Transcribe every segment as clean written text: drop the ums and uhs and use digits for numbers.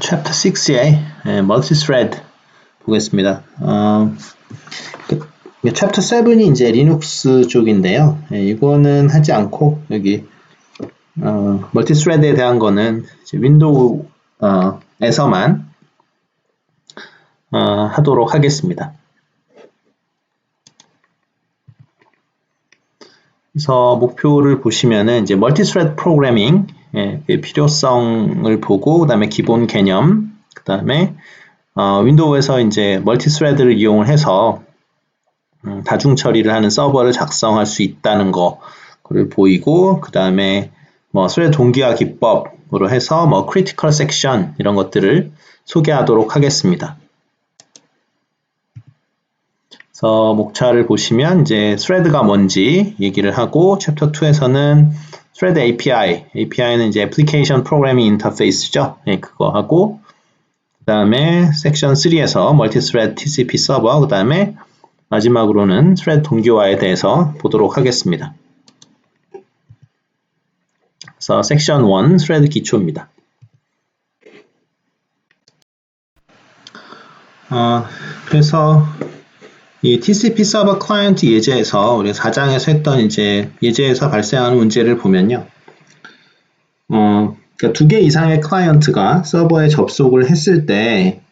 챕터 6의 멀티스레드 보겠습니다. 챕터 7이 이제 리눅스 쪽인데요. 이거는 하지 않고 여기 멀티스레드에 대한 거는 윈도우에서만 하도록 하겠습니다. 그래서 목표를 보시면은 이제 멀티스레드 프로그래밍 필요성을 보고, 그 다음에 기본 개념, 그 다음에 윈도우에서 이제 멀티스레드를 이용을 해서 다중 처리를 하는 서버를 작성할 수 있다는 거를 보이고, 그 다음에 뭐 스레드 동기화 기법으로 해서 뭐 크리티컬 섹션 이런 것들을 소개하도록 하겠습니다. 그래서 목차를 보시면 이제 스레드가 뭔지 얘기를 하고, 챕터 2에서는 스레드 API는 이제 애플리케이션 프로그래밍 인터페이스죠. 그거 하고, 그 다음에 섹션 3에서 멀티스레드 TCP 서버, 그 다음에 마지막으로는 스레드 동기화에 대해서 보도록 하겠습니다. 그래서 섹션 1 스레드 기초입니다. 그래서 이 TCP 서버 클라이언트 예제에서 우리 4장에서 했던 이제 예제에서 발생하는 문제를 보면요. 그러니까 2개 이상의 클라이언트가 서버에 접속을 했을 때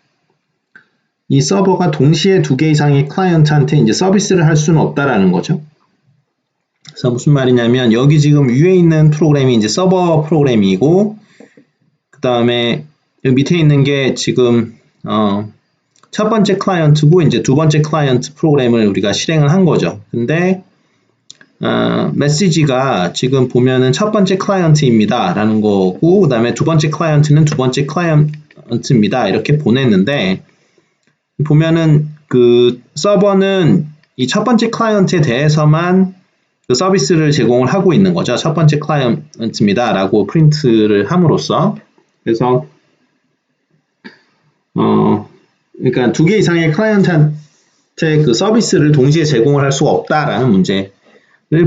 이 서버가 동시에 2개 이상의 클라이언트한테 이제 서비스를 할 수는 없다라는 거죠. 그래서 무슨 말이냐면, 여기 지금 위에 있는 프로그램이 이제 서버 프로그램이고, 그 다음에 여기 밑에 있는 게 지금 첫 번째 클라이언트고, 이제 두 번째 클라이언트 프로그램을 우리가 실행을 한 거죠. 근데 메시지가 지금 보면은 첫 번째 클라이언트입니다 라는 거고, 그 다음에 두 번째 클라이언트는 두 번째 클라이언트입니다 이렇게 보냈는데, 보면은 그 서버는 이 첫 번째 클라이언트에 대해서만 그 서비스를 제공을 하고 있는 거죠. 첫 번째 클라이언트입니다 라고 프린트를 함으로써. 그래서 그러니까 2개 이상의 클라이언트한테 그 서비스를 동시에 제공을 할 수가 없다라는 문제를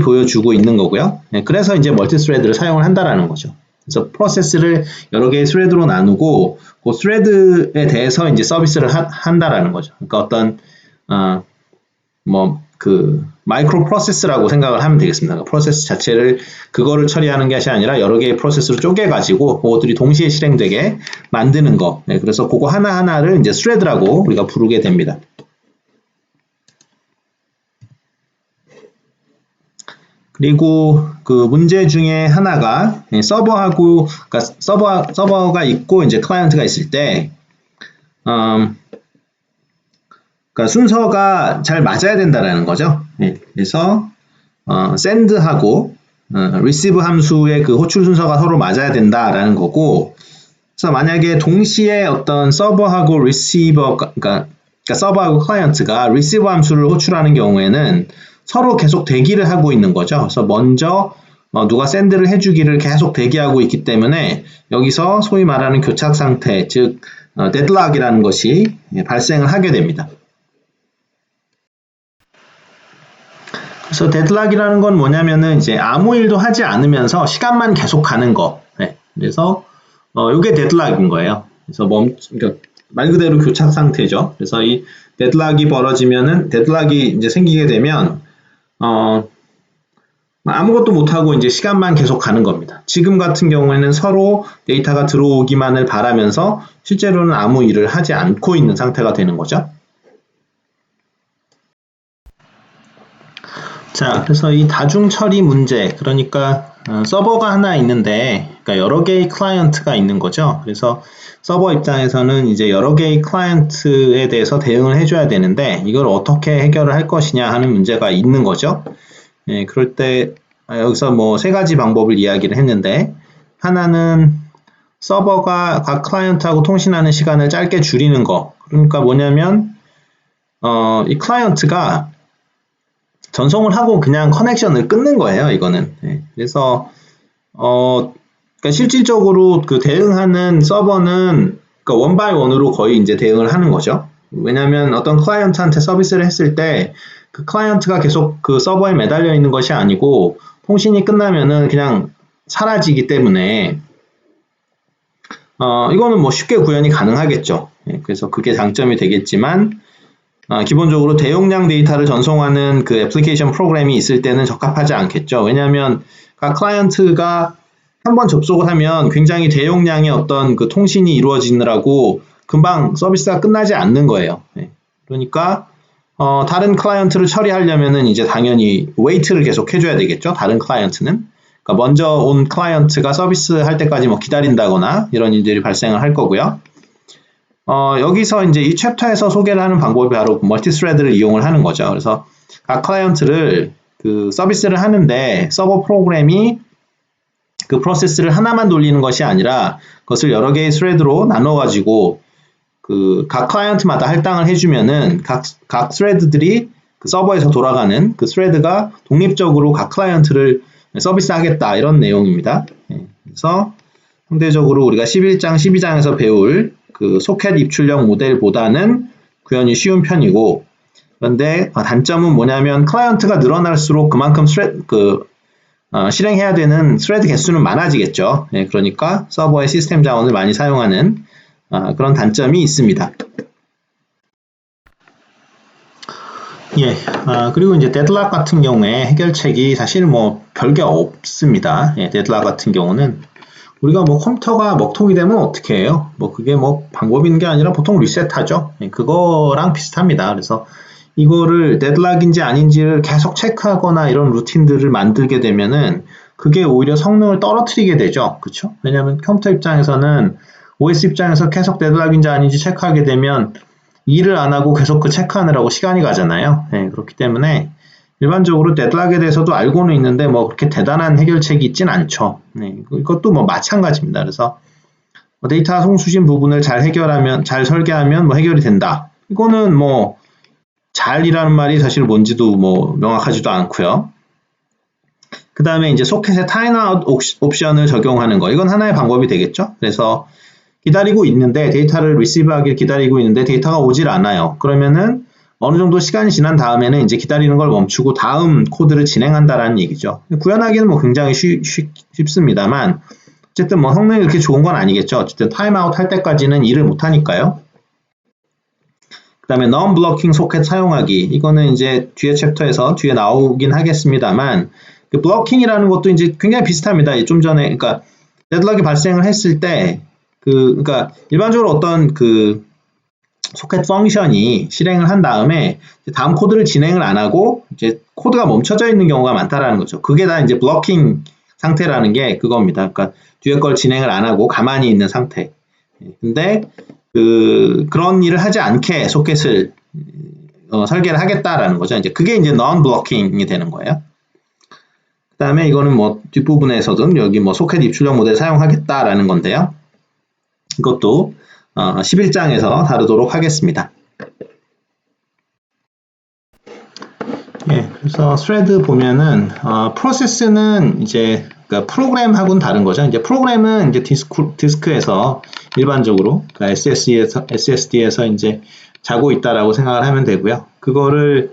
보여주고 있는 거고요. 그래서 이제 멀티스레드를 사용을 한다라는 거죠. 그래서 프로세스를 여러 개의 스레드로 나누고 그 스레드에 대해서 이제 서비스를 한다라는 거죠. 그러니까 어떤 마이크로 프로세스라고 생각을 하면 되겠습니다. 그러니까 프로세스 자체를 그거를 처리하는 것이 아니라 여러 개의 프로세스로 쪼개가지고 그것들이 동시에 실행되게 만드는 거. 그래서 그거 하나하나를 이제 스레드라고 우리가 부르게 됩니다. 그리고 그 문제 중에 하나가 서버하고, 그러니까 서버가 있고 이제 클라이언트가 있을 때, 그러니까 순서가 잘 맞아야 된다라는 거죠. 그래서 send하고 receive 함수의 그 호출 순서가 서로 맞아야 된다라는 거고, 그래서 만약에 동시에 어떤 서버하고 receiver, 그러니까 서버하고 클라이언트가 receive 함수를 호출하는 경우에는 서로 계속 대기를 하고 있는 거죠. 그래서 먼저 누가 샌드를 해주기를 계속 대기하고 있기 때문에 여기서 소위 말하는 교착 상태, 즉 데드락이라는 것이 발생을 하게 됩니다. 그래서 데드락이라는 건 뭐냐면은 이제 아무 일도 하지 않으면서 시간만 계속 가는 거. 그래서 이게 데드락인 거예요. 그래서 그러니까 말 그대로 교착 상태죠. 그래서 이 데드락이 벌어지면은, 데드락이 이제 생기게 되면 아무것도 못하고 이제 시간만 계속 가는 겁니다. 지금 같은 경우에는 서로 데이터가 들어오기만을 바라면서 실제로는 아무 일을 하지 않고 있는 상태가 되는 거죠. 자, 그래서 이 다중 처리 문제, 그러니까 서버가 하나 있는데, 그러니까 여러 개의 클라이언트가 있는 거죠. 그래서 서버 입장에서는 이제 여러 개의 클라이언트에 대해서 대응을 해줘야 되는데, 이걸 어떻게 해결을 할 것이냐 하는 문제가 있는 거죠. 그럴 때 여기서 뭐 3가지 방법을 이야기를 했는데, 하나는 서버가 각 클라이언트하고 통신하는 시간을 짧게 줄이는 거. 그러니까 뭐냐면 이 클라이언트가 전송을 하고 그냥 커넥션을 끊는 거예요, 이거는. 그래서 그러니까 실질적으로 그 대응하는 서버는 그러니까 원바이 원으로 거의 이제 대응을 하는 거죠. 왜냐하면 어떤 클라이언트한테 서비스를 했을 때 그 클라이언트가 계속 그 서버에 매달려 있는 것이 아니고 통신이 끝나면은 그냥 사라지기 때문에 이거는 뭐 쉽게 구현이 가능하겠죠. 예, 그래서 그게 장점이 되겠지만, 기본적으로 대용량 데이터를 전송하는 그 애플리케이션 프로그램이 있을 때는 적합하지 않겠죠. 왜냐하면 각 클라이언트가 한번 접속을 하면 굉장히 대용량의 어떤 그 통신이 이루어지느라고 금방 서비스가 끝나지 않는 거예요. 예, 그러니까 다른 클라이언트를 처리하려면은 이제 당연히 웨이트를 계속 해줘야 되겠죠. 다른 클라이언트는. 그러니까 먼저 온 클라이언트가 서비스 할 때까지 뭐 기다린다거나 이런 일들이 발생을 할 거고요. 여기서 이제 이 챕터에서 소개를 하는 방법이 바로 멀티스레드를 이용을 하는 거죠. 그래서 각 클라이언트를 그 서비스를 하는데 서버 프로그램이 그 프로세스를 하나만 돌리는 것이 아니라 그것을 여러 개의 스레드로 나눠가지고 그 각 클라이언트마다 할당을 해주면은 각 스레드들이 그 서버에서 돌아가는 그 스레드가 독립적으로 각 클라이언트를 서비스하겠다 이런 내용입니다. 그래서 상대적으로 우리가 11장, 12장에서 배울 그 소켓 입출력 모델보다는 구현이 쉬운 편이고, 그런데 단점은 뭐냐면 클라이언트가 늘어날수록 그만큼 실행해야 되는 스레드 개수는 많아지겠죠. 그러니까 서버의 시스템 자원을 많이 사용하는 그런 단점이 있습니다. 예, 그리고 이제 데드락 같은 경우에 해결책이 사실 뭐 별게 없습니다. 예, 데드락 같은 경우는 우리가 뭐 컴퓨터가 먹통이 되면 어떻게 해요? 뭐 그게 뭐 방법이 있는 게 아니라 보통 리셋하죠. 예, 그거랑 비슷합니다. 그래서 이거를 데드락인지 아닌지를 계속 체크하거나 이런 루틴들을 만들게 되면은 그게 오히려 성능을 떨어뜨리게 되죠. 그렇죠? 왜냐하면 컴퓨터 입장에서는 OS 입장에서 계속 데드락인지 아닌지 체크하게 되면 일을 안 하고 계속 그 체크하느라고 시간이 가잖아요. 네, 그렇기 때문에 일반적으로 데드락에 대해서도 알고는 있는데 뭐 그렇게 대단한 해결책이 있진 않죠. 네, 이것도 뭐 마찬가지입니다. 그래서 데이터 송수신 부분을 잘 해결하면, 잘 설계하면 뭐 해결이 된다. 이거는 뭐 잘이라는 말이 사실 뭔지도 뭐 명확하지도 않고요. 그 다음에 이제 소켓에 타임아웃 옵션을 적용하는 거. 이건 하나의 방법이 되겠죠. 그래서 기다리고 있는데 데이터를 리시브하길 기다리고 있는데 데이터가 오질 않아요. 그러면은 어느 정도 시간이 지난 다음에는 이제 기다리는 걸 멈추고 다음 코드를 진행한다라는 얘기죠. 구현하기는 뭐 굉장히 쉽습니다만 어쨌든 뭐 성능이 그렇게 좋은 건 아니겠죠. 어쨌든 타임아웃 할 때까지는 일을 못 하니까요. 그 다음에 non-blocking 소켓 사용하기. 이거는 이제 뒤에 챕터에서 뒤에 나오긴 하겠습니다만 그 블로킹이라는 것도 이제 굉장히 비슷합니다. 좀 전에 그러니까 데드락이 발생을 했을 때 그러니까 일반적으로 어떤 그 소켓 펑션이 실행을 한 다음에 다음 코드를 진행을 안 하고 이제 코드가 멈춰져 있는 경우가 많다라는 거죠. 그게 다 이제 블로킹 상태라는 게 그겁니다. 그러니까 뒤에 걸 진행을 안 하고 가만히 있는 상태. 근데 그런 일을 하지 않게 소켓을 설계를 하겠다라는 거죠. 이제 그게 이제 non-blocking이 되는 거예요. 그 다음에 이거는 뭐 뒷부분에서든 여기 뭐 소켓 입출력 모델 사용하겠다라는 건데요. 이것도 11장에서 다루도록 하겠습니다. 예, 그래서 스레드 보면은 프로세스는 이제 그러니까 프로그램하고는 다른 거죠. 이제 프로그램은 이제 디스크에서 일반적으로 그러니까 SSD에서 이제 자고 있다라고 생각을 하면 되고요. 그거를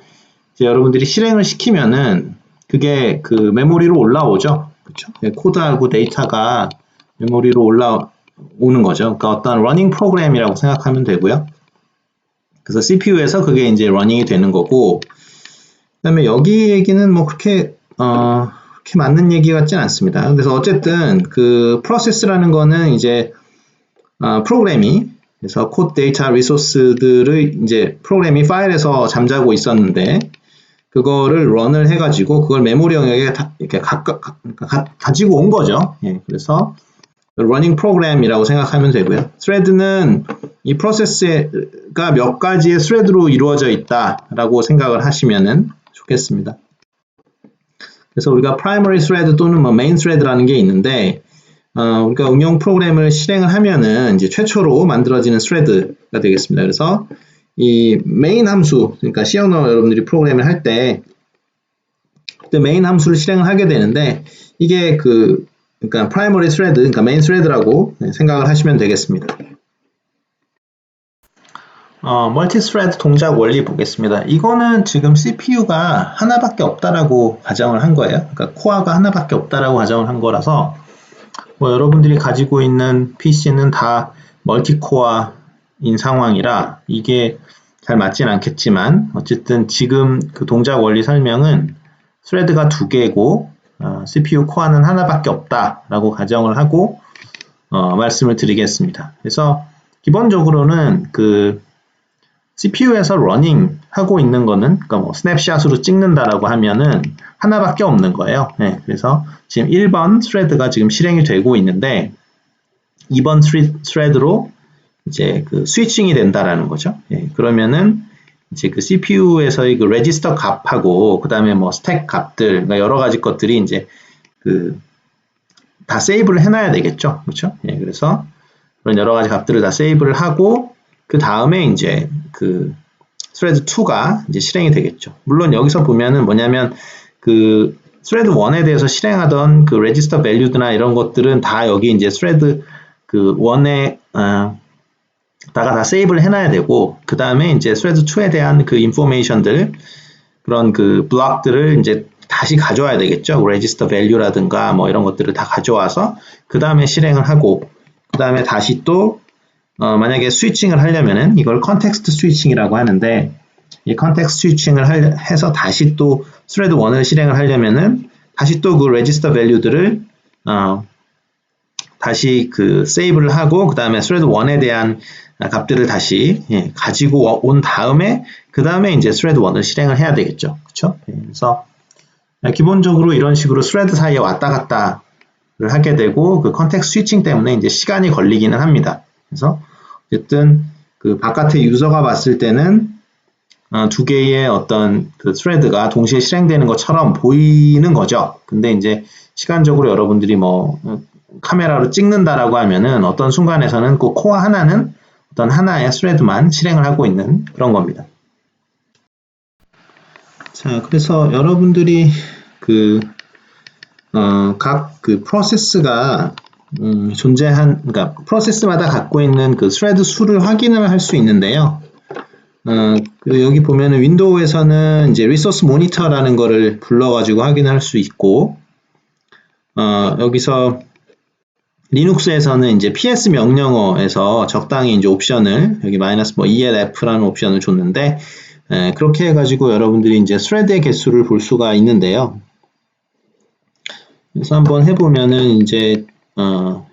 이제 여러분들이 실행을 시키면은 그게 그 메모리로 올라오죠. 그렇죠? 코드하고 데이터가 메모리로 올라오는 거죠. 그러니까 어떤 러닝 프로그램이라고 생각하면 되고요. 그래서 CPU에서 그게 이제 러닝이 되는 거고, 그다음에 여기 얘기는 뭐 그렇게 맞는 얘기 같진 않습니다. 그래서 어쨌든 그 프로세스라는 거는 이제 프로그램이 그래서 코드 데이터 리소스들을 이제 프로그램이 파일에서 잠자고 있었는데 그거를 런을 해가지고 그걸 메모리 영역에 이렇게 가지고 온 거죠. 예, 그래서 러닝 프로그램이라고 생각하면 되고요. 스레드는 이 프로세스가 몇 가지의 스레드로 이루어져 있다라고 생각을 하시면은 좋겠습니다. 그래서 우리가 primary thread 또는 뭐 main thread라는 게 있는데 우리가 응용 프로그램을 실행을 하면은 이제 최초로 만들어지는 thread가 되겠습니다. 그래서 이 main 함수, 그러니까 C 언어 여러분들이 프로그램을 할 때 그때 main 함수를 실행을 하게 되는데 이게 그러니까 primary thread, 그러니까 main thread라고 생각을 하시면 되겠습니다. 멀티스레드 동작 원리 보겠습니다. 이거는 지금 CPU가 하나밖에 없다라고 가정을 한 거예요. 그러니까 코어가 하나밖에 없다라고 가정을 한 거라서 뭐 여러분들이 가지고 있는 PC는 다 멀티코어인 상황이라 이게 잘 맞진 않겠지만 어쨌든 지금 그 동작 원리 설명은 스레드가 2개고 CPU 코어는 하나밖에 없다라고 가정을 하고 말씀을 드리겠습니다. 그래서 기본적으로는 그 CPU에서 러닝 하고 있는 거는 그러니까 뭐 스냅샷으로 찍는다라고 하면은 하나밖에 없는 거예요. 네, 그래서 지금 1번 스레드가 지금 실행이 되고 있는데 2번 스레드로 이제 그 스위칭이 된다라는 거죠. 네, 그러면은 이제 그 CPU에서의 그 레지스터 값하고 그 다음에 뭐 스택 값들 그러니까 여러 가지 것들이 이제 그 다 세이브를 해놔야 되겠죠. 그렇죠? 예, 그래서 그런 여러 가지 값들을 다 세이브를 하고 그 다음에 이제 그 스레드 2가 이제 실행이 되겠죠. 물론 여기서 보면은 뭐냐면 그 스레드 1에 대해서 실행하던 그 레지스터 밸류드나 이런 것들은 다 여기 이제 스레드 그 1에 다가 다 세이브를 해놔야 되고 그 다음에 이제 스레드 2에 대한 그 인포메이션들 그런 그 블록들을 이제 다시 가져와야 되겠죠. 레지스터 밸류라든가 뭐 이런 것들을 다 가져와서 그 다음에 실행을 하고 그 다음에 다시 또 만약에 스위칭을 하려면은 이걸 컨텍스트 스위칭이라고 하는데 이 컨텍스트 스위칭을 해서 다시 또 스레드 1을 실행을 하려면은 다시 또 그 레지스터 밸류들을 다시 그 세이브를 하고 그 다음에 스레드 1에 대한 값들을 다시 가지고 온 다음에 그 다음에 이제 스레드 1을 실행을 해야 되겠죠. 그렇죠? 그래서 기본적으로 이런 식으로 스레드 사이에 왔다 갔다를 하게 되고 그 컨텍스트 스위칭 때문에 이제 시간이 걸리기는 합니다. 그래서 어쨌든 그 바깥의 유저가 봤을 때는 2개의 어떤 그 스레드가 동시에 실행되는 것처럼 보이는 거죠. 근데 이제 시간적으로 여러분들이 뭐 카메라로 찍는다라고 하면은 어떤 순간에서는 그 코어 하나는 어떤 하나의 스레드만 실행을 하고 있는 그런 겁니다. 자, 그래서 여러분들이 그 각 그 프로세스가 그러니까 프로세스마다 갖고 있는 그 스레드 수를 확인을 할 수 있는데요. 그리고 여기 보면은 윈도우에서는 이제 리소스 모니터라는 거를 불러가지고 확인할 수 있고, 여기서 리눅스에서는 이제 PS 명령어에서 적당히 이제 옵션을 여기 마이너스 뭐 ELF라는 옵션을 줬는데, 그렇게 해가지고 여러분들이 이제 스레드의 개수를 볼 수가 있는데요. 그래서 한번 해보면은 이제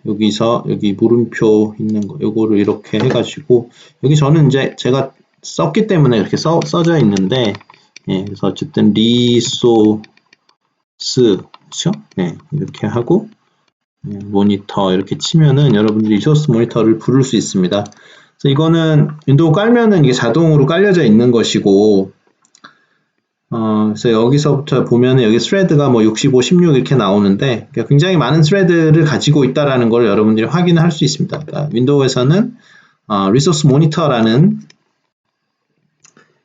여기서 여기 물음표 있는 거 요거를 이렇게 해가지고 여기 저는 이제 제가 썼기 때문에 이렇게 써져 있는데 그래서 어쨌든 리소스 그렇죠? 이렇게 하고 모니터 이렇게 치면은 여러분들이 리소스 모니터를 부를 수 있습니다. 그래서 이거는 윈도우 깔면은 이게 자동으로 깔려져 있는 것이고 그래서 여기서부터 보면은 여기 스레드가 뭐 65, 16 이렇게 나오는데 굉장히 많은 스레드를 가지고 있다라는 걸 여러분들이 확인을 할 수 있습니다. 그러니까 윈도우에서는 리소스 모니터라는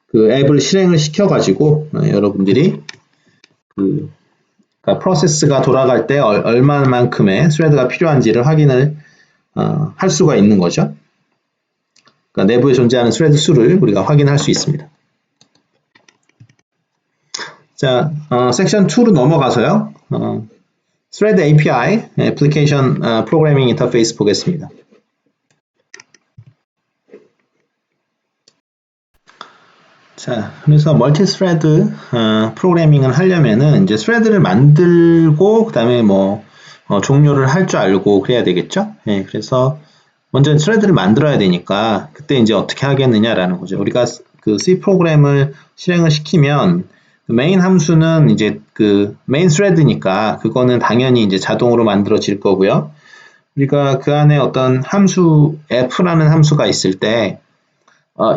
그 앱을 실행을 시켜가지고 여러분들이 그러니까 프로세스가 돌아갈 때 얼마만큼의 스레드가 필요한지를 확인을 할 수가 있는 거죠. 그러니까 내부에 존재하는 스레드 수를 우리가 확인할 수 있습니다. 자, 섹션 2로 넘어가서요. Thread API, Application Programming Interface 보겠습니다. 자, 그래서 멀티스레드 프로그래밍을 하려면은 이제 스레드를 만들고 그다음에 뭐 종료를 할 줄 알고 그래야 되겠죠. 그래서 먼저 스레드를 만들어야 되니까 그때 이제 어떻게 하겠느냐라는 거죠. 우리가 그 C 프로그램을 실행을 시키면 그 메인 함수는 이제 그 메인 스레드니까 그거는 당연히 이제 자동으로 만들어질 거고요. 우리가 그 안에 어떤 함수 f라는 함수가 있을 때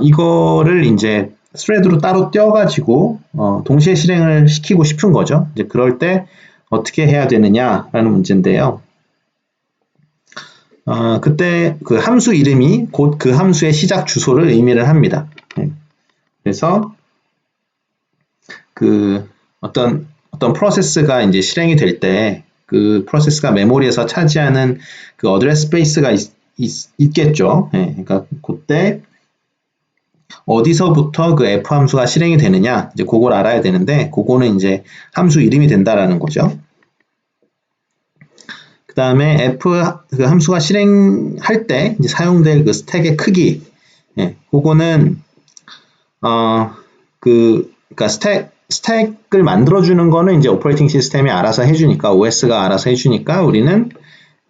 이거를 이제 스레드로 따로 떼어가지고 동시에 실행을 시키고 싶은 거죠. 이제 그럴 때 어떻게 해야 되느냐라는 문제인데요. 그때 그 함수 이름이 곧 그 함수의 시작 주소를 의미를 합니다. 그래서 그 어떤 프로세스가 이제 실행이 될 때 그 프로세스가 메모리에서 차지하는 그 어드레스 스페이스가 있겠죠. 그러니까 그때 어디서부터 그 f 함수가 실행이 되느냐 이제 그걸 알아야 되는데 그거는 이제 함수 이름이 된다라는 거죠. 그 다음에 f 그 함수가 실행할 때 이제 사용될 그 스택의 크기, 예, 그거는 그러니까 스택을 만들어주는 거는 이제 오퍼레이팅 시스템이 알아서 해주니까, OS가 알아서 해주니까 우리는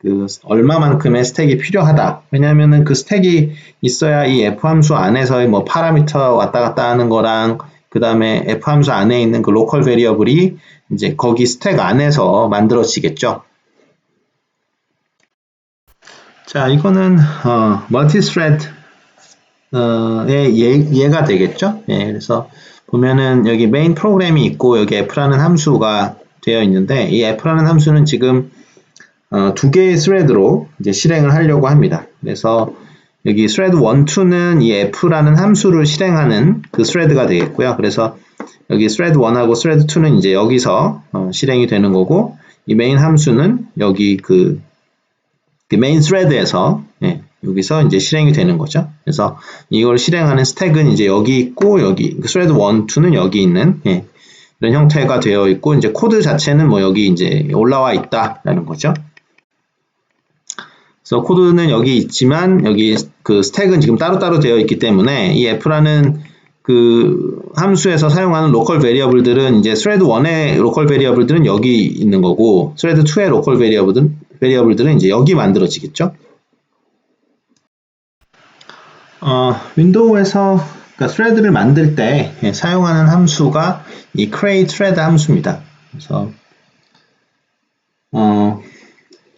그 얼마만큼의 스택이 필요하다. 왜냐하면은 그 스택이 있어야 이 f 함수 안에서의 뭐 파라미터 왔다 갔다 하는 거랑 그 다음에 f 함수 안에 있는 그 로컬 베리어블이 이제 거기 스택 안에서 만들어지겠죠. 자, 이거는 멀티 스레드 예가 되겠죠. 예, 그래서 보면은 여기 메인 프로그램이 있고 여기 f라는 함수가 되어 있는데 이 f라는 함수는 지금 두 개의 스레드로 이제 실행을 하려고 합니다. 그래서 여기 스레드 1, 2는 이 f라는 함수를 실행하는 그 스레드가 되겠고요. 그래서 여기 스레드 1하고 스레드 2는 이제 여기서 실행이 되는 거고, 이 메인 함수는 여기 그 메인 스레드에서, 예, 여기서 이제 실행이 되는 거죠. 그래서 이걸 실행하는 스택은 이제 여기 있고, 여기 스레드 1, 2는 여기 있는, 예, 이런 형태가 되어 있고, 이제 코드 자체는 뭐 여기 이제 올라와 있다라는 거죠. 그래서 코드는 여기 있지만 여기 그 스택은 지금 따로따로 되어 있기 때문에 이 f라는 그 함수에서 사용하는 로컬 베리어블들은 이제 스레드 1의 로컬 베리어블들은 여기 있는 거고, 스레드 2의 로컬 베리어블들은 이제 여기 만들어지겠죠. 윈도우에서 그러니까 스레드를 만들 때 사용하는 함수가 이 create thread 함수입니다. 그래서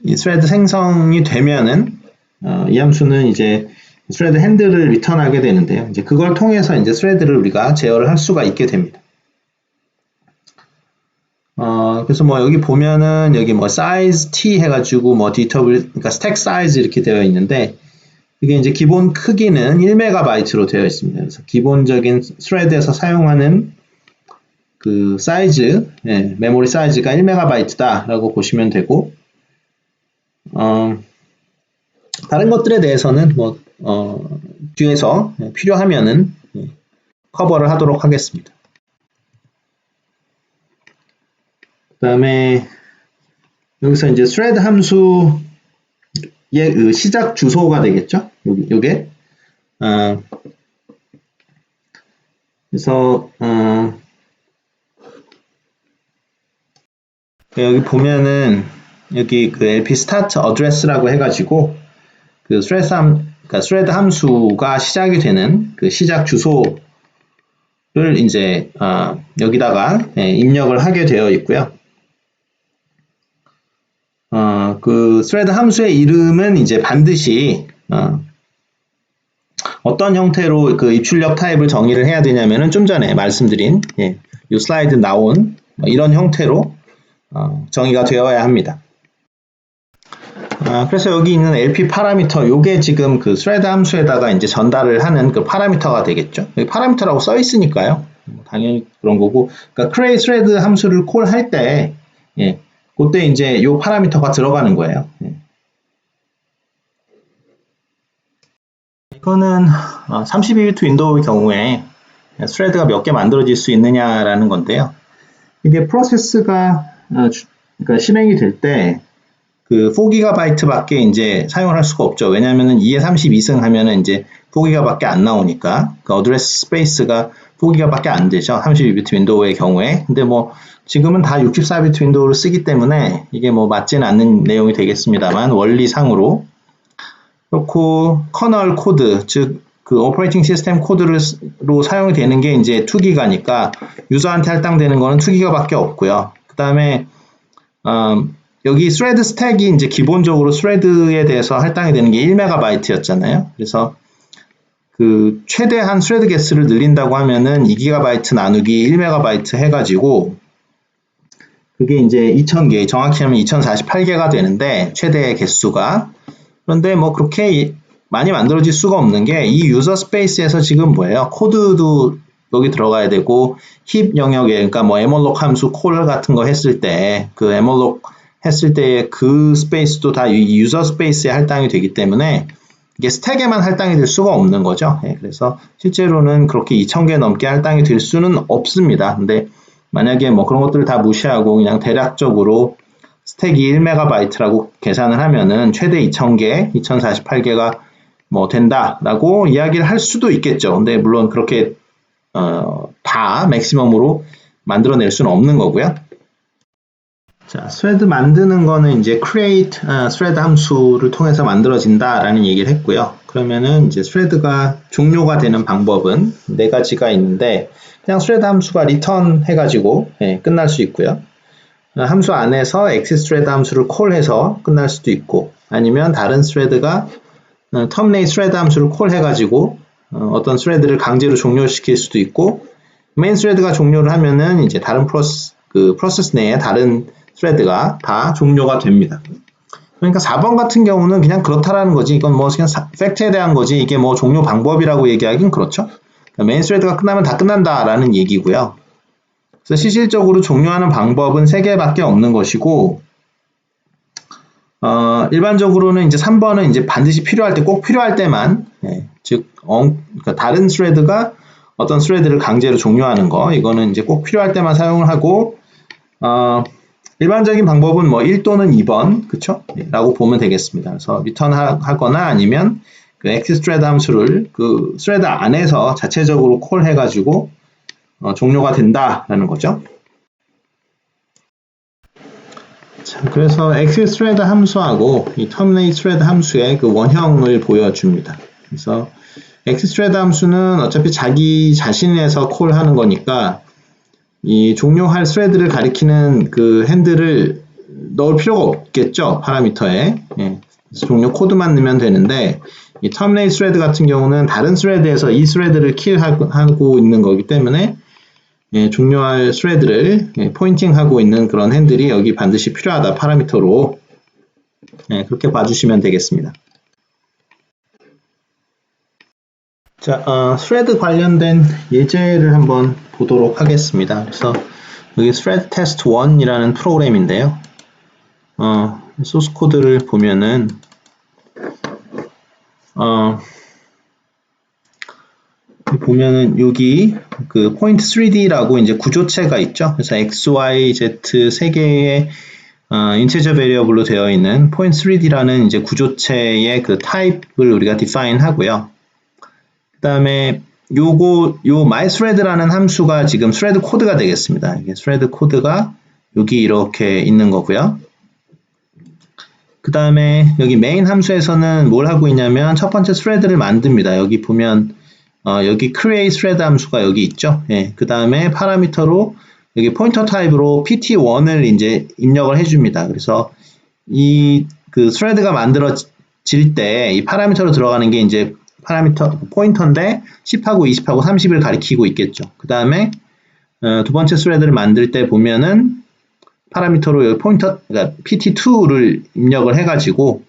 이 스레드 생성이 되면은 이 함수는 이제 스레드 핸들을 리턴하게 되는데요. 이제 그걸 통해서 이제 스레드를 우리가 제어를 할 수가 있게 됩니다. 그래서 뭐 여기 보면은 여기 뭐 size t 해가지고 뭐 dw, 그러니까 stack size 이렇게 되어 있는데 이게 이제 기본 크기는 1MB로 되어 있습니다. 그래서 기본적인 스레드에서 사용하는 그 사이즈, 예, 메모리 사이즈가 1MB다라고 보시면 되고, 다른 것들에 대해서는 뭐 뒤에서 필요하면은 커버를 하도록 하겠습니다. 그 다음에 여기서 이제 thread 함수의 그 시작 주소가 되겠죠. 요게 그래서 여기 보면은 여기 그 lp start address라고 해가지고 그 그러니까 thread 함수가 시작이 되는 그 시작 주소를 이제 여기다가 입력을 하게 되어 있고요. 그 thread 함수의 이름은 이제 반드시 어떤 형태로 그 입출력 타입을 정의를 해야 되냐면은 좀 전에 말씀드린 이 슬라이드 나온 이런 형태로 정의가 되어야 합니다. 그래서 여기 있는 LP 파라미터, 요게 지금 그 thread 함수에다가 이제 전달을 하는 그 파라미터가 되겠죠. 여기 파라미터라고 써 있으니까요. 당연히 그런 거고, 그러니까 create thread 함수를 콜할 때, 그때 이제 요 파라미터가 들어가는 거예요. 이거는 32비트 윈도우의 경우에 스레드가 몇 개 만들어질 수 있느냐라는 건데요. 이게 프로세스가 그러니까 실행이 될 때 그 4GB 밖에 이제 사용을 할 수가 없죠. 왜냐하면 2에 32승 하면은 이제 4GB 밖에 안 나오니까 그 어드레스 스페이스가 4GB 밖에 안 되죠. 32비트 윈도우의 경우에. 근데 뭐 지금은 다 64비트 윈도우를 쓰기 때문에 이게 뭐 맞지는 않는 내용이 되겠습니다만 원리상으로 그렇고 커널 코드, 즉 그 오퍼레이팅 시스템 코드로 사용이 되는 게 이제 2기가니까 유저한테 할당되는 거는 2기가 밖에 없고요. 그 다음에 여기 스레드 스택이 이제 기본적으로 스레드에 대해서 할당이 되는 게 1MB였잖아요. 그래서 그 최대한 스레드 개수를 늘린다고 하면은 2GB 나누기 1MB 해가지고 그게 이제 2000개, 정확히 하면 2048개가 되는데 최대 개수가. 그런데 뭐 그렇게 많이 만들어질 수가 없는 게 이 유저 스페이스에서 지금 뭐예요? 코드도 여기 들어가야 되고 힙 영역에, 그러니까 뭐 에몰록 함수 콜 같은 거 했을 때 그 에몰록 했을 때 그 스페이스도 다 이 유저 스페이스에 할당이 되기 때문에 이게 스택에만 할당이 될 수가 없는 거죠. 그래서 실제로는 그렇게 2000개 넘게 할당이 될 수는 없습니다. 근데 만약에 뭐 그런 것들을 다 무시하고 그냥 대략적으로 스택이 1MB라고 계산을 하면은 최대 2000개, 2048개가 뭐 된다라고 이야기를 할 수도 있겠죠. 근데 물론 그렇게 다 맥시멈으로 만들어낼 수는 없는 거고요. 자, 스레드 만드는 거는 이제 create thread 함수를 통해서 만들어진다라는 얘기를 했고요. 그러면은 이제 스레드가 종료가 되는 방법은 네 가지가 있는데 그냥 스레드 함수가 return 해가지고 끝날 수 있고요. 함수 안에서 exit thread 함수를 콜해서 끝날 수도 있고 아니면 다른 스레드가 terminate thread 함수를 콜해가지고 어떤 스레드를 강제로 종료시킬 수도 있고 메인 스레드가 종료를 하면은 이제 다른 프로세스 내에 다른 스레드가 다 종료가 됩니다. 그러니까 4번 같은 경우는 그냥 그렇다라는 거지. 이건 뭐 그냥 팩트에 대한 거지. 이게 뭐 종료 방법이라고 얘기하긴 그렇죠. 그러니까 메인 스레드가 끝나면 다 끝난다라는 얘기고요. 그래서 실질적으로 종료하는 방법은 3개밖에 없는 것이고 일반적으로는 이제 3번은 이제 반드시 필요할 때 꼭 필요할 때만 즉 그러니까 다른 스레드가 어떤 스레드를 강제로 종료하는 거 이거는 이제 꼭 필요할 때만 사용을 하고 일반적인 방법은 뭐 1 또는 2번 그쵸? 라고 보면 되겠습니다. 그래서 return 하거나 아니면 그 exit thread 함수를 그 스레드 안에서 자체적으로 콜 해가지고 종료가 된다라는 거죠. 자, 그래서 exit thread 함수하고 이 terminate thread 함수의 그 원형을 보여줍니다. 그래서 exit thread 함수는 어차피 자기 자신에서 콜하는 거니까 이 종료할 스레드를 가리키는 그 핸들을 넣을 필요가 없겠죠. 파라미터에. 종료 코드만 넣으면 되는데 이 terminate thread 같은 경우는 다른 스레드에서 이 스레드를 킬하고 있는 거기 때문에 종료할 스레드를 포인팅하고 있는 그런 핸들이 여기 반드시 필요하다. 파라미터로 그렇게 봐주시면 되겠습니다. 자, 스레드 관련된 예제를 한번 보도록 하겠습니다. 그래서 여기 thread test 1이라는 프로그램인데요. 소스 코드를 보면은 여기 그 point 3D라고 이제 구조체가 있죠. 그래서 x, y, z 세 개의 인티저 베리어블로 되어 있는 point 3D라는 이제 구조체의 그 타입을 우리가 define 하고요. 그 다음에 요 mythread라는 함수가 지금 thread 코드가 되겠습니다. 이게 thread 코드가 여기 이렇게 있는 거고요. 그 다음에 여기 main 함수에서는 뭘 하고 있냐면 첫 번째 thread를 만듭니다. 여기 보면 여기 create thread 함수가 여기 있죠. 그 다음에 파라미터로 여기 포인터 타입으로 pt1을 이제 입력을 해줍니다. 그래서 이 그 thread가 만들어질 때 이 파라미터로 들어가는 게 이제 파라미터 포인터인데 10하고 20하고 30을 가리키고 있겠죠. 그 다음에 두 번째 스레드를 만들 때 보면은 파라미터로 여기 포인터, 그러니까 pt2를 입력을 해가지고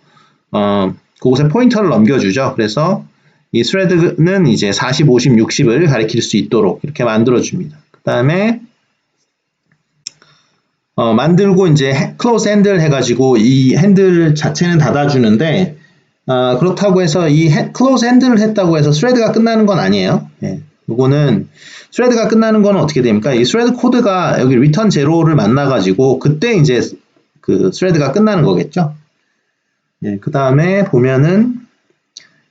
그곳에 포인터를 넘겨주죠. 그래서 이 스레드는 이제 40, 50, 60을 가리킬 수 있도록 이렇게 만들어줍니다. 그 다음에 만들고 이제 close handle 해가지고 이 핸들 자체는 닫아주는데 그렇다고 해서 이 close handle을 했다고 해서 thread가 끝나는 건 아니에요. 이거는 thread가 끝나는 건 어떻게 됩니까? 이 thread 코드가 여기 return 0를 만나가지고 그때 이제 그 thread가 끝나는 거겠죠. 그 다음에 보면은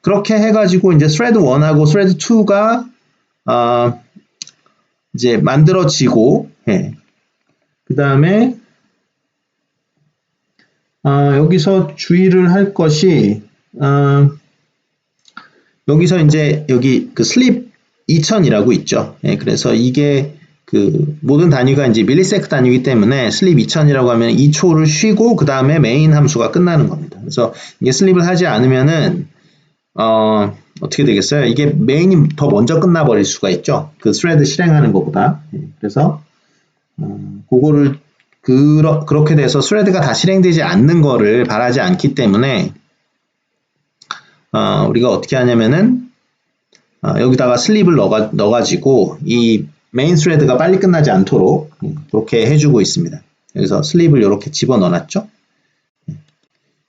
그렇게 해가지고 이제 thread 1하고 thread 2가 이제 만들어지고 그 다음에 여기서 주의를 할 것이 여기서 이제 여기 그 sleep 2000이라고 있죠. 그래서 이게 그 모든 단위가 이제 밀리세컨드 단위이기 때문에 sleep 2000이라고 하면 2초를 쉬고 그 다음에 메인 함수가 끝나는 겁니다. 그래서 이게 슬립을 하지 않으면은 어떻게 되겠어요? 이게 메인이 더 먼저 끝나버릴 수가 있죠. 그 스레드 실행하는 것보다. 그래서 그거를 그렇게 돼서 스레드가 다 실행되지 않는 거를 바라지 않기 때문에 우리가 어떻게 하냐면은 여기다가 슬립을 넣어가지고 이 메인 스레드가 빨리 끝나지 않도록 그렇게 해주고 있습니다. 여기서 슬립을 이렇게 집어넣어놨죠.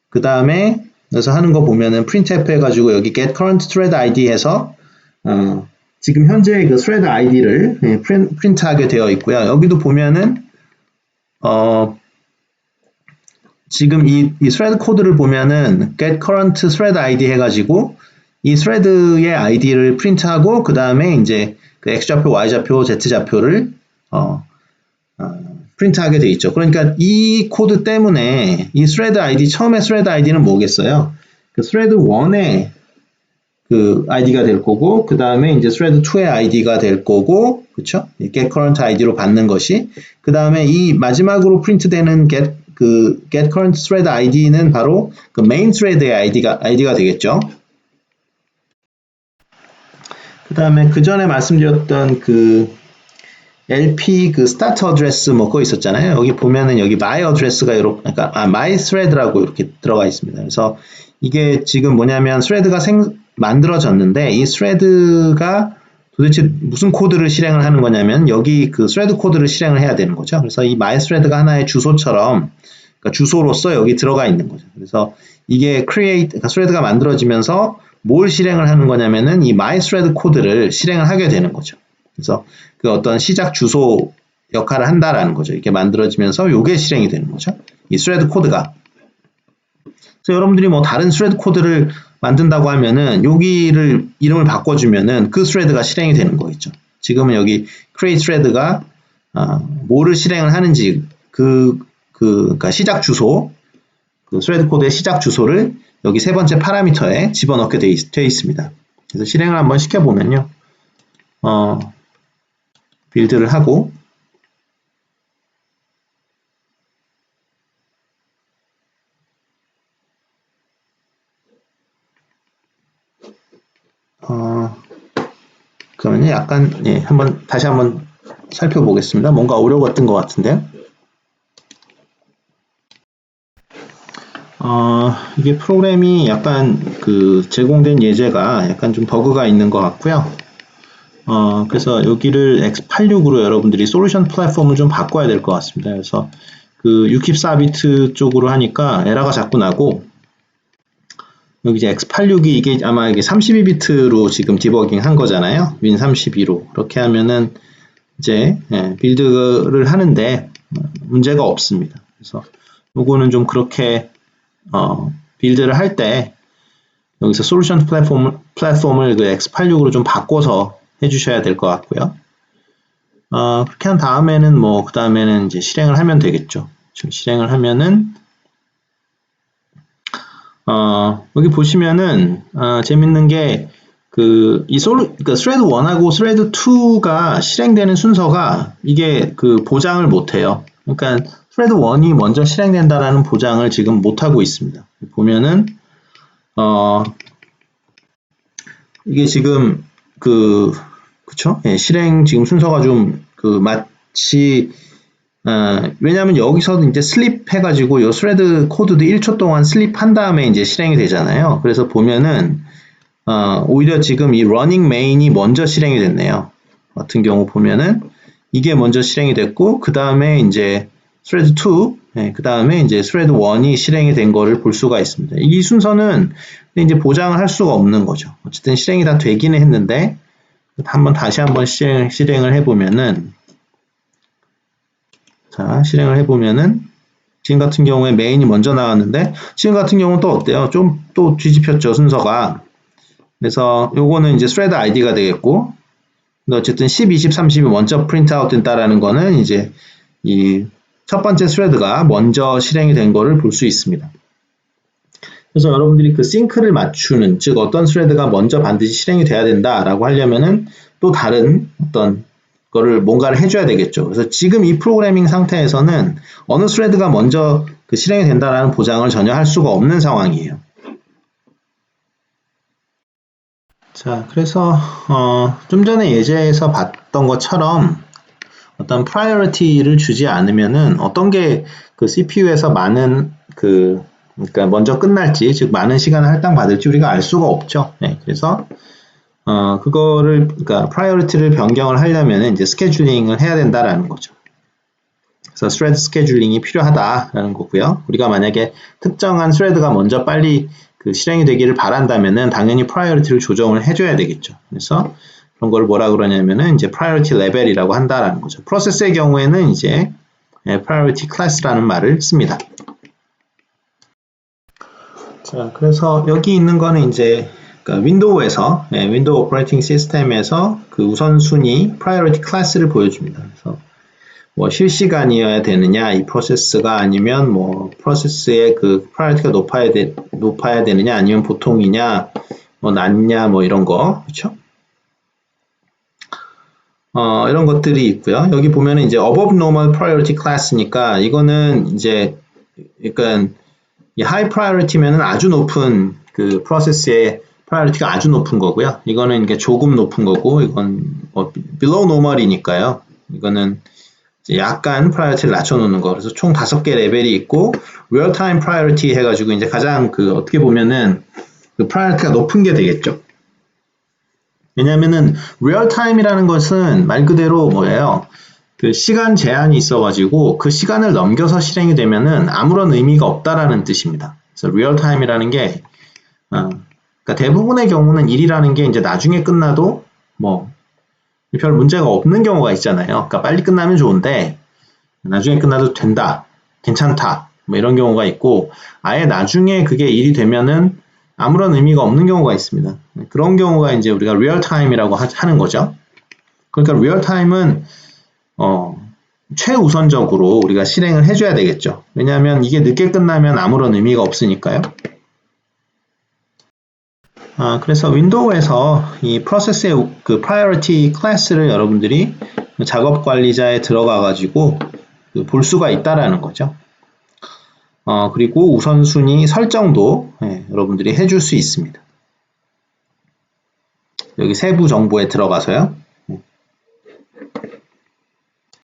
그 다음에 그래서 하는 거 보면은 printf 해가지고 여기 get current thread id 해서 지금 현재 그 thread id를 프린트하게 되어 있고요. 여기도 보면은 지금 이 thread 코드를 보면은 get current thread ID 해가지고 이 thread의 ID를 프린트하고 그 다음에 이제 그 X좌표, Y좌표, Z좌표를 프린트하게 돼 있죠. 그러니까 이 코드 때문에 이 thread ID, 처음에 thread ID는 뭐겠어요? 그 thread 1의 그 ID가 될 거고, 그 다음에 이제 thread 2의 ID가 될 거고, 그쵸? get current ID로 받는 것이, 그 다음에 이 마지막으로 프린트되는 get current thread ID는 바로 그 main thread의 ID가 되겠죠. 그 다음에 그 전에 말씀드렸던 그 LP 그 start address 뭐 그거 있었잖아요. 여기 보면은 여기 my address가 이렇게, 그러니까 my thread라고 이렇게 들어가 있습니다. 그래서 이게 지금 뭐냐면 thread가 만들어졌는데 이 thread가 도대체 무슨 코드를 실행을 하는 거냐면 여기 그 thread 코드를 실행을 해야 되는 거죠. 그래서 이 my thread가 하나의 주소처럼, 그러니까 주소로서 여기 들어가 있는 거죠. 그래서 이게 create, 그러니까 thread가 만들어지면서 뭘 실행을 하는 거냐면은 이 my thread 코드를 실행을 하게 되는 거죠. 그래서 그 어떤 시작 주소 역할을 한다라는 거죠. 이렇게 만들어지면서 요게 실행이 되는 거죠. 이 thread 코드가. 그래서 여러분들이 뭐 다른 thread 코드를 만든다고 하면은 여기를 이름을 바꿔주면은 그 thread가 실행이 되는 거겠죠. 지금은 여기 create thread가 뭐를 실행을 하는지 그러니까 시작 주소, 그 thread 코드의 시작 주소를 여기 세 번째 파라미터에 집어넣게 되어 있습니다. 그래서 실행을 한번 시켜보면요. 빌드를 하고 그러면 약간 다시 한번 살펴보겠습니다. 뭔가 어려웠던 것 같은데요. 이게 프로그램이 약간 그 제공된 예제가 약간 좀 버그가 있는 것 같고요. 그래서 여기를 x86으로 여러분들이 솔루션 플랫폼을 좀 바꿔야 될 것 같습니다. 그래서 그 64비트 쪽으로 하니까 에러가 자꾸 나고, 여기 이제 x86이 이게 아마 이게 32비트로 지금 디버깅 한 거잖아요. 윈32로. 그렇게 하면은 이제 빌드를 하는데 문제가 없습니다. 그래서 요거는 좀 그렇게 빌드를 할 때 여기서 솔루션 플랫폼을 그 x86으로 좀 바꿔서 해주셔야 될 것 같고요. 그렇게 한 다음에는 그 다음에는 이제 실행을 하면 되겠죠. 지금 실행을 하면은 여기 보시면은 재밌는 게 그러니까 thread 1하고 thread 2가 실행되는 순서가 이게 그 보장을 못해요. 그러니까 thread 1이 먼저 실행된다라는 보장을 지금 못하고 있습니다. 보면은 이게 지금 그쵸? 실행 지금 순서가 좀 마치 왜냐하면 여기서도 이제 슬립 해가지고 요 thread 코드도 1초 동안 슬립 한 다음에 이제 실행이 되잖아요. 그래서 보면은 오히려 지금 이 running main이 먼저 실행이 됐네요. 같은 경우 보면은 이게 먼저 실행이 됐고 그 다음에 이제 thread 2, 그 다음에 이제 thread 1이 실행이 된 거를 볼 수가 있습니다. 이 순서는 이제 보장을 할 수가 없는 거죠. 어쨌든 실행이 다 되기는 했는데 다시 한번 실행을 해보면은, 자, 실행을 해보면은 지금 같은 경우에 메인이 먼저 나왔는데 지금 같은 경우는 또 어때요? 좀 또 뒤집혔죠, 순서가. 그래서 요거는 이제 thread ID가 되겠고, 근데 어쨌든 10, 20, 30이 먼저 프린트아웃 된다라는 거는 이제 이 첫 번째 thread가 먼저 실행이 된 거를 볼 수 있습니다. 그래서 여러분들이 그 싱크를 맞추는, 즉 어떤 thread가 먼저 반드시 실행이 돼야 된다라고 하려면은 또 다른 어떤 거를 뭔가를 해줘야 되겠죠. 그래서 지금 이 프로그래밍 상태에서는 어느 thread가 먼저 실행이 된다라는 보장을 전혀 할 수가 없는 상황이에요. 자, 그래서 좀 전에 예제에서 봤던 것처럼 어떤 priority를 주지 않으면은 어떤 게 그 CPU에서 많은 그러니까 먼저 끝날지, 즉 많은 시간을 할당받을지 우리가 알 수가 없죠. 그래서 그러니까 priority를 변경을 하려면은 이제 스케줄링을 해야 된다라는 거죠. 그래서 thread 스케줄링이 필요하다라는 거고요. 우리가 만약에 특정한 thread가 먼저 빨리 실행이 되기를 바란다면은 당연히 priority를 조정을 해줘야 되겠죠. 그래서 그런 걸 뭐라 그러냐면은 이제 priority level이라고 한다라는 거죠. 프로세스의 경우에는 이제 priority class라는 말을 씁니다. 자, 그래서 여기 있는 거는 이제 그러니까 윈도우에서 윈도우 오퍼레이팅 시스템에서 그 우선순위 priority class를 보여줍니다. 그래서 뭐 실시간이어야 되느냐 이 프로세스가 아니면 뭐 프로세스의 그 priority가 높아야 되느냐 아니면 보통이냐 뭐 낮냐 뭐 이런 거 그렇죠? 이런 것들이 있고요. 여기 보면은 이제 above normal priority class니까 이거는 이제 그러니까 이 high priority면은 아주 높은 그 프로세스의 priority가 아주 높은 거고요. 이거는 이게 조금 높은 거고 이건 뭐 below normal이니까요. 이거는 이제 약간 priority를 낮춰놓는 거. 그래서 총 5개 레벨이 있고 real time priority 해가지고 이제 가장 그 어떻게 보면은 그 priority가 높은 게 되겠죠. 왜냐면은 real time이라는 것은 말 그대로 뭐예요? 그 시간 제한이 있어가지고 그 시간을 넘겨서 실행이 되면은 아무런 의미가 없다라는 뜻입니다. 그래서 real time이라는 게 그러니까 대부분의 경우는 일이라는 게 이제 나중에 끝나도 뭐 별 문제가 없는 경우가 있잖아요. 그러니까 빨리 끝나면 좋은데 나중에 끝나도 된다, 괜찮다 뭐 이런 경우가 있고 아예 나중에 그게 일이 되면은 아무런 의미가 없는 경우가 있습니다. 그런 경우가 이제 우리가 real time이라고 하는 거죠. 그러니까 real time은 최우선적으로 우리가 실행을 해줘야 되겠죠. 왜냐하면 이게 늦게 끝나면 아무런 의미가 없으니까요. 그래서 윈도우에서 이 프로세스의 그 priority class를 여러분들이 작업 관리자에 들어가 가지고 볼 수가 있다라는 거죠. 그리고 우선순위 설정도 여러분들이 해줄 수 있습니다. 여기 세부 정보에 들어가서요.